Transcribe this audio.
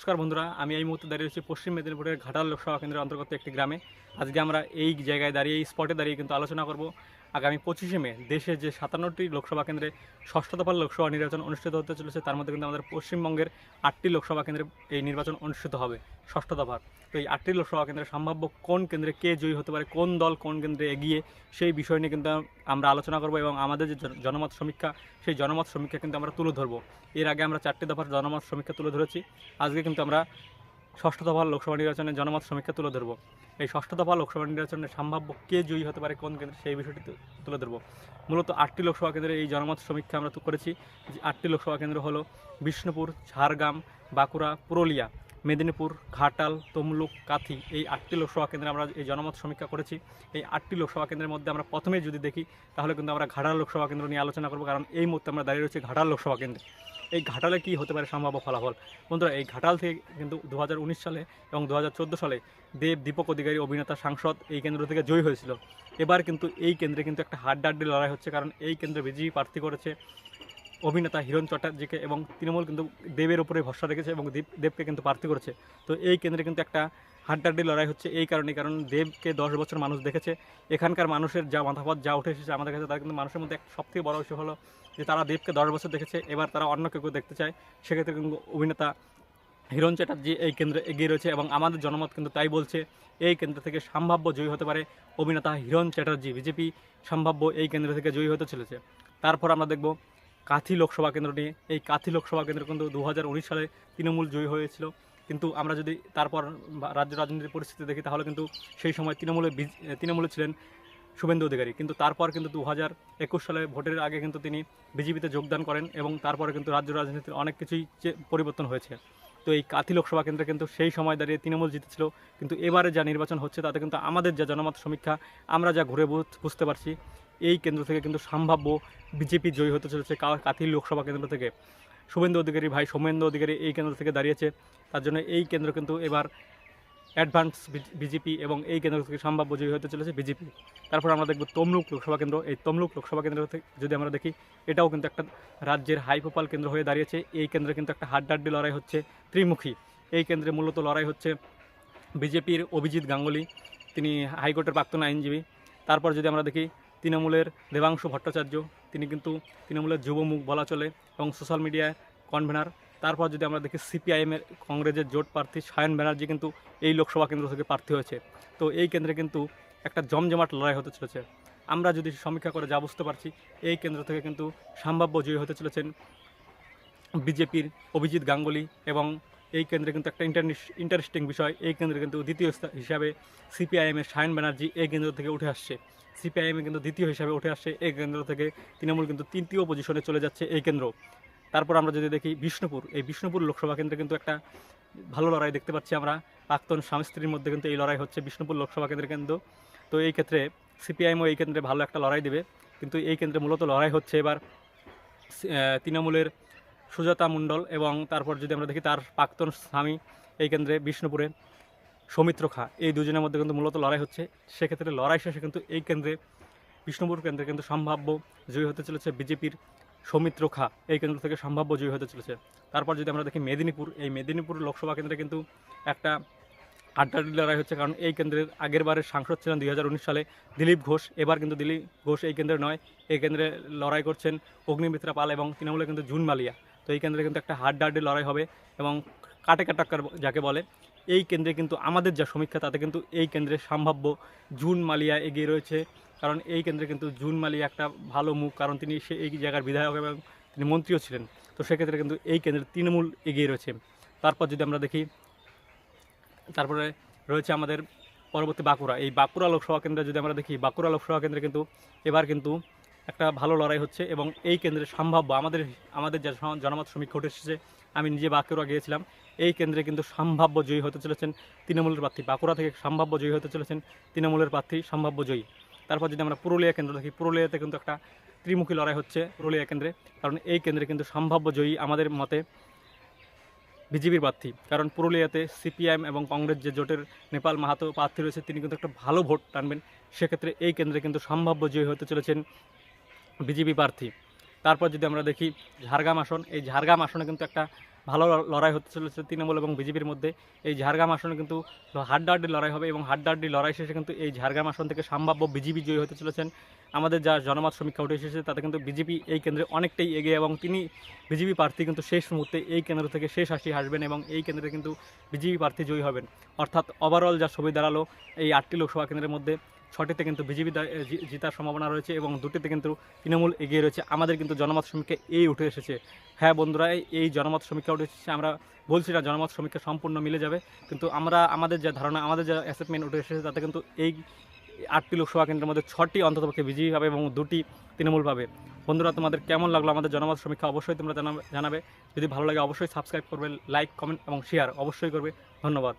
নমস্কার বন্ধুরা, আমি এই মুহূর্তে দাঁড়িয়ে রয়েছি পশ্চিম মেদিনীপুরের ঘাটাল লোকসভা কেন্দ্রের অন্তর্গত একটি গ্রামে। আজকে আমরা এই জায়গায় দাঁড়িয়ে, এই স্পটে দাঁড়িয়ে কিন্তু আলোচনা করব আগামী 25শে মে দেশে যে 57টি লোকসভা কেন্দ্রে ষষ্ঠ দফার লোকসভা নির্বাচন অনুষ্ঠিত হতে চলেছে, তার মধ্যে কিন্তু আমাদের পশ্চিমবঙ্গের 8টি লোকসভা কেন্দ্রে এই নির্বাচন অনুষ্ঠিত হবে ষষ্ঠ দফার। তো এই 8টি লোকসভা কেন্দ্রে সম্ভাব্য কোন কেন্দ্রে কে জয়ী হতে পারে, কোন দল কোন কেন্দ্রে এগিয়ে, সেই বিষয় নিয়ে কিন্তু আমরা আলোচনা করব এবং আমাদের যে জনমত সমীক্ষা, সেই জনমত সমীক্ষা কিন্তু আমরা তুলে ধরবো। এর আগে আমরা 4টি দফার জনমত সমীক্ষা তুলে ধরেছি। আজকে কিন্তু আমরা ষষ্ঠ দফার লোকসভা নির্বাচনের জনমত সমীক্ষা তুলে ধরবো। এই ষষ্ঠ দফা লোকসভা নির্বাচনে সম্ভাব্য কে জয়ী হতে পারে কোন কেন্দ্রে, সেই বিষয়টি তুলে ধরবো। মূলত 8টি লোকসভা কেন্দ্রে এই জনমত সমীক্ষা আমরা করেছি। যে 8টি লোকসভা কেন্দ্র হলো বিষ্ণুপুর, ঝাড়গ্রাম, বাঁকুড়া, পুরুলিয়া, মেদিনীপুর, ঘাটাল, তমলুক, কাথি। এই 8টি লোকসভা কেন্দ্রে আমরা এই জনমত সমীক্ষা করেছি। এই 8টি লোকসভা কেন্দ্রের মধ্যে আমরা প্রথমেই যদি দেখি, তাহলে কিন্তু আমরা ঘাটাল লোকসভা কেন্দ্র নিয়ে আলোচনা করবো, কারণ এই মুহূর্তে আমরা দাঁড়িয়ে রয়েছি ঘাটাল লোকসভা কেন্দ্রে। এই ঘাটালে কী হতে পারে সম্ভাব্য ফলাফল? বন্ধুরা, এই ঘাটাল থেকে কিন্তু 2019 সালে এবং 2014 সালে দীপক অধিকারী অভিনেতা সাংসদ এই কেন্দ্র থেকে জয়ী হয়েছিল। এবার কিন্তু এই কেন্দ্রে কিন্তু একটা হাড্ডাহাড্ডি লড়াই হচ্ছে, কারণ এই কেন্দ্রে বিজেপি প্রার্থী করেছে অভিনেতা হিরণ চট্টোপাধ্যায়কে এবং তৃণমূল কিন্তু দেবের উপরে ভরসা রেখেছে এবং দেবকে কিন্তু প্রার্থী করেছে। তো এই কেন্দ্রে কিন্তু একটা হাড্ডাহাড্ডি লড়াই হচ্ছে এই কারণ দেবকে 10 বছর মানুষ দেখেছে। এখানকার মানুষের যা মাথাপথ যা উঠে এসেছে আমাদের কাছে, তার কিন্তু মানুষের মধ্যে সবথেকে বড় বিষয় হলো যে তারা দেবকে 10 বছর দেখেছে, এবার তারা অন্য কেউ দেখতে চায়। সেক্ষেত্রে কিন্তু অভিনেতা হিরণ চ্যাটার্জি এই কেন্দ্রে এগিয়ে রয়েছে এবং আমাদের জনমত কিন্তু তাই বলছে এই কেন্দ্র থেকে সম্ভাব্য জয়ী হতে পারে অভিনেতা হিরণ চ্যাটার্জি। বিজেপি সম্ভাব্য এই কেন্দ্র থেকে জয়ী হতে চলেছে। তারপর আমরা দেখব কাথি লোকসভা কেন্দ্র নিয়ে। এই কাথি লোকসভা কেন্দ্র কিন্তু 2019 সালে তৃণমূল জয়ী হয়েছিল, কিন্তু আমরা যদি তারপর রাজ্য রাজনীতির পরিস্থিতি দেখি, তাহলে কিন্তু সেই সময় তৃণমূলে ছিলেন শুভেন্দু অধিকারী, কিন্তু তারপর কিন্তু 2021 সালে ভোটের আগে কিন্তু তিনি বিজেপিতে যোগদান করেন এবং তারপরে কিন্তু রাজ্য রাজনীতির অনেক কিছুই পরিবর্তন হয়েছে। তো এই কাথি লোকসভা কেন্দ্রে কিন্তু সেই সময় দাঁড়িয়ে তৃণমূল জিতেছিল, কিন্তু এবারে যা নির্বাচন হচ্ছে তাতে কিন্তু আমাদের যা জনমত সমীক্ষা আমরা যা ঘুরে বুঝতে পারছি, এই কেন্দ্র থেকে কিন্তু সম্ভাব্য বিজেপি জয়ী হতে চলেছে কাথি লোকসভা কেন্দ্র থেকে। শুভেন্দু অধিকারী ভাই সৌমেন্দু অধিকারী এই কেন্দ্র থেকে দাঁড়িয়েছে, তার জন্য এই কেন্দ্র কিন্তু এবার অ্যাডভান্স বিজেপি এবং এই কেন্দ্র থেকে সম্ভাব্য জয়ী হতে চলেছে বিজেপি। তারপর আমরা দেখব তমলুক লোকসভা কেন্দ্র। এই তমলুক লোকসভা কেন্দ্র থেকে যদি আমরা দেখি, এটাও কিন্তু একটা রাজ্যের হাই প্রোফাইল কেন্দ্র হয়ে দাঁড়িয়েছে। এই কেন্দ্রে কিন্তু একটা হাড্ডাহাড্ডি লড়াই হচ্ছে, ত্রিমুখী। এই কেন্দ্রে মূলত লড়াই হচ্ছে বিজেপির অভিজিৎ গাঙ্গুলি, তিনি হাইকোর্টের প্রাক্তন আইনজীবী। তারপর যদি আমরা দেখি তৃণমূলের দেবাংশু ভট্টাচার্য, তিনি কিন্তু তৃণমূলের যুবমুখ বলা চলে এবং সোশ্যাল মিডিয়ায় কনভেনার। তারপর যদি আমরা দেখি সিপিআইএমের কংগ্রেসের জোট প্রার্থী সায়ন ব্যানার্জি কিন্তু এই লোকসভা কেন্দ্র থেকে প্রার্থী হয়েছে। তো এই কেন্দ্রে কিন্তু একটা জমজমাট লড়াই হতে চলেছে। আমরা যদি সমীক্ষা করে যা বুঝতে পারছি, এই কেন্দ্র থেকে কিন্তু সম্ভাব্য জয়ী হতে চলেছেন বিজেপির অভিজিৎ গাঙ্গুলি এবং এই কেন্দ্রে কিন্তু একটা ইন্টারেস্টিং বিষয়, এই কেন্দ্রে কিন্তু দ্বিতীয় হিসাবে সিপিআইএমের সায়ন ব্যানার্জি এই কেন্দ্র থেকে উঠে আসছে। সিপিআইএমে কিন্তু দ্বিতীয় হিসাবে উঠে আসছে এই কেন্দ্র থেকে, তৃণমূল কিন্তু তৃতীয় পজিশনে চলে যাচ্ছে এই কেন্দ্র। তারপর আমরা যদি দেখি বিষ্ণুপুর, এই বিষ্ণুপুর লোকসভা কেন্দ্রে কিন্তু একটা ভালো লড়াই দেখতে পাচ্ছি আমরা। প্রাক্তন স্বামী স্ত্রীর মধ্যে কিন্তু এই লড়াই হচ্ছে বিষ্ণুপুর লোকসভা কেন্দ্রের কেন্দ্র। তো এই ক্ষেত্রে সিপিআইএমও এই কেন্দ্রে ভালো একটা লড়াই দেবে, কিন্তু এই কেন্দ্রে মূলত লড়াই হচ্ছে এবার তৃণমূলের সুজাতা মণ্ডল এবং তারপর যদি আমরা দেখি তার প্রাক্তন স্বামী এই কেন্দ্রে বিষ্ণুপুরে সৌমিত্র খা, এই দুজনের মধ্যে কিন্তু মূলত লড়াই হচ্ছে। সেক্ষেত্রে লড়াই শেষে কিন্তু এই কেন্দ্রে বিষ্ণুপুর কেন্দ্রে কিন্তু সম্ভাব্য জয়ী হতে চলেছে বিজেপির সৌমিত্র খা, এই কেন্দ্র থেকে সম্ভাব্য জয়ী হতে চলেছে। তারপর যদি আমরা দেখি মেদিনীপুর, এই মেদিনীপুর লোকসভা কেন্দ্রে কিন্তু একটা হাড্ডাহাড্ডি লড়াই হচ্ছে, কারণ এই কেন্দ্রের আগেরবারের সাংসদ ছিলেন 2019 সালে দিলীপ ঘোষ। এবার কিন্তু দিলীপ ঘোষ এই কেন্দ্রে নয়, এই কেন্দ্রে লড়াই করছেন অগ্নিমিত্রা পাল এবং তৃণমূলে কিন্তু জুন মালিয়া। তো এই কেন্দ্রে কিন্তু একটা হাড্ডাহাড্ডি লড়াই হবে এবং কাটে কাটাক্কার যাকে বলে। এই কেন্দ্রে কিন্তু আমাদের যা সমীক্ষা তাতে কিন্তু এই কেন্দ্রে সম্ভাব্য জুন মালিয়া এগিয়ে রয়েছে, কারণ এই কেন্দ্রে কিন্তু জুন মালিয়া একটা ভালো মুখ, কারণ তিনি এই জায়গার বিধায়ক এবং তিনি মন্ত্রীও ছিলেন। তো সেক্ষেত্রে কিন্তু এই কেন্দ্রে তৃণমূল এগিয়ে রয়েছে। তারপর যদি আমরা দেখি, তারপরে রয়েছে আমাদের পরবর্তী বাঁকুড়া। এই বাঁকুড়া লোকসভা কেন্দ্রে যদি আমরা দেখি, বাঁকুড়া লোকসভা কেন্দ্রে কিন্তু এবার কিন্তু একটা ভালো লড়াই হচ্ছে এবং এই কেন্দ্রে সম্ভাব্য আমাদের যে জনমত সমীক্ষা উঠে এসেছে, আমি নিজে বাঁকুড়া গিয়েছিলাম, এই কেন্দ্রে কিন্তু সম্ভাব্য জয়ী হতে চলেছেন তৃণমূলের প্রার্থী। বাঁকুড়া থেকে সম্ভাব্য জয়ী হতে চলেছেন তৃণমূলের প্রার্থী সম্ভাব্য জয়ী। তারপর যদি আমরা পুরুলিয়া কেন্দ্র দেখি, পুরুলিয়াতে কিন্তু একটা ত্রিমুখী লড়াই হচ্ছে পুরুলিয়া কেন্দ্রে, কারণ এই কেন্দ্রে কিন্তু সম্ভাব্য জয়ী আমাদের মতে বিজেপির প্রার্থী, কারণ পুরুলিয়াতে সিপিআইএম এবং কংগ্রেস যে জোটের নেপাল মাহাতো প্রার্থী রয়েছে, তিনি কিন্তু একটা ভালো ভোট টানবেন। সেক্ষেত্রে এই কেন্দ্রে কিন্তু সম্ভাব্য জয়ী হতে চলেছেন বিজেপি প্রার্থী। তারপর যদি আমরা দেখি ঝাড়গ্রাম আসন, এই ঝাড়গ্রাম আসনে কিন্তু একটা ভালো লড়াই হতে চলেছে তৃণমূল এবং বিজেপির মধ্যে। এই ঝাড়গ্রাম আসনে কিন্তু হাড্ডাহাড্ডি লড়াই হবে এবং হাড্ডাহাড্ডি লড়াই শেষে কিন্তু এই ঝাড়গ্রাম আসন থেকে সম্ভাব্য বিজেপি জয়ী হতে চলেছেন। আমাদের যা জনমত সমীক্ষা উঠে এসেছে তাতে কিন্তু বিজেপি এই কেন্দ্রে অনেকটাই এগিয়ে এবং তিনি বিজেপি প্রার্থী কিন্তু শেষ মুহূর্তে এই কেন্দ্র থেকে শেষ হাসি হাসবেন এবং এই কেন্দ্রে কিন্তু বিজেপি প্রার্থী জয়ী হবেন। অর্থাৎ ওভারঅল যা ছবি দাঁড়ালো, এই 8টি লোকসভা কেন্দ্রের মধ্যে 6টিতে কিন্তু বিজেপি জেতার সম্ভাবনা রয়েছে এবং 2টিতে কিন্তু তৃণমূল এগিয়ে রয়েছে। আমাদের কিন্তু জনমত সমীক্ষা এই উঠে এসেছে। হ্যাঁ বন্ধুরা, এই জনমত সমীক্ষা উঠে এসেছে। আমরা বলছি না জনমত সমীক্ষা সম্পূর্ণ মিলে যাবে, কিন্তু আমাদের যে ধারণা, আমাদের যে অ্যাসেসমেন্ট উঠে এসেছে তাতে কিন্তু এই 8টি লোকসভা কেন্দ্রের মধ্যে 6টি অন্ততপক্ষে বিজেপি পাবে এবং 2টি তৃণমূল পাবে। বন্ধুরা, তোমাদের কেমন লাগলো আমাদের জনমত সমীক্ষা অবশ্যই তোমরা জানাবে। যদি ভালো লাগে অবশ্যই সাবস্ক্রাইব করবে, লাইক, কমেন্ট এবং শেয়ার অবশ্যই করবে। ধন্যবাদ।